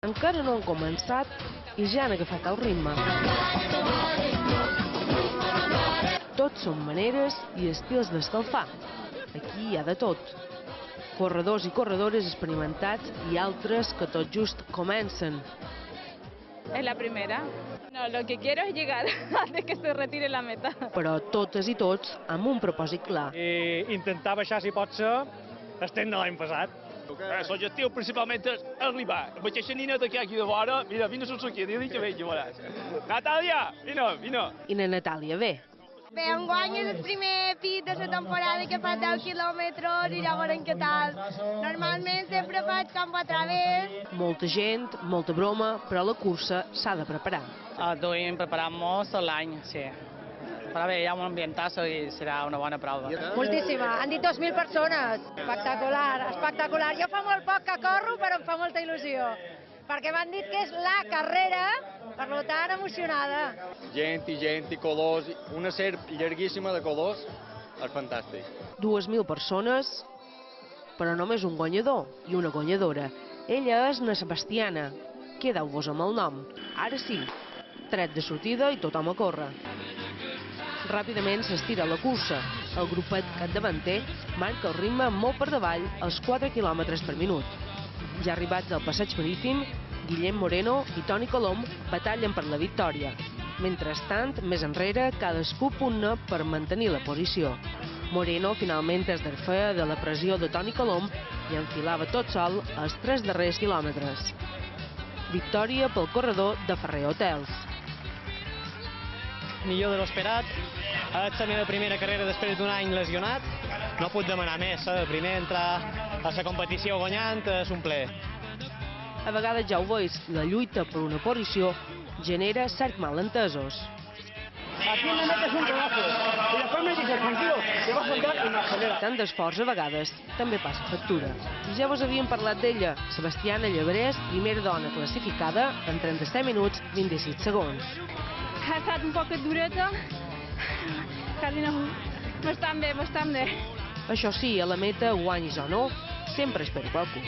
Encara no han començat i ja han agafat el ritme. Tots són maneres i estils d'escalfar. Aquí hi ha de tot. Corredors i corredores experimentats i altres que tot just comencen. Es la primera. No, lo que quiero es llegar antes que se retire la meta. Però totes i tots amb un propòsit clar. I intentar baixar, si pot ser, el temps de l'any passat. L'objectiu principalment és arribar. La mateixa nineta que hi ha aquí de vora, mira, vine a aquí, digue que veig, veuràs. Natàlia, vine. I na Natàlia ve. Bé, enguany és el primer pit de la temporada que fa 10 quilòmetres i ja veurem què tal. Normalment sempre faig campo a través. Molta gent, molta broma, però la cursa s'ha de preparar. Duim preparant-nos tot l'any, sí. Però bé, hi ha un ambientazo i serà una bona prova. Moltíssima, han dit 2.000 persones. Espectacular, espectacular. Jo fa molt poc que corro, però em fa molta il·lusió. Perquè m'han dit que és la carrera, per tant, emocionada. Gent i colors, una serp llarguíssima de colors, és fantàstic. 2.000 persones, però només un guanyador i una guanyadora. Ella és na Sebastiana. Quedeu-vos amb el nom. Ara sí, tret de sortida i tothom a córrer. Ràpidament s'estira la cursa. El grupet capdavanter marca el ritme molt per davall als 4 km per minut. Ja arribats al passeig marítim, Guillem Moreno i Toni Colom batallen per la victòria. Mentrestant, més enrere, cadascú pugna per mantenir la posició. Moreno finalment es desfeia de la pressió de Toni Colom i enfilava tot sol els 3 darrers quilòmetres. Victòria pel corredor de Ferrer Hotels. Millor de l'esperat. És la meva primera carrera després d'un any lesionat. No puc demanar més. Primer entrar a la competició guanyant és un plaer. A vegades ja ho veus, la lluita per una posició genera certs malentesos. Aquí me metes un pedazo y después me dices, tranquilo, te vas a soltar y me acelera. Tant d'esforç a vegades també passa factura. I ja vos havíem parlat d'ella, Sebastiana Llebrés, primera dona classificada en 37 minuts 26 segons. Ha estat un poc dureta. Quasi no. Bastant bé. Això sí, a la meta, guanyis o no, sempre espera qualcú.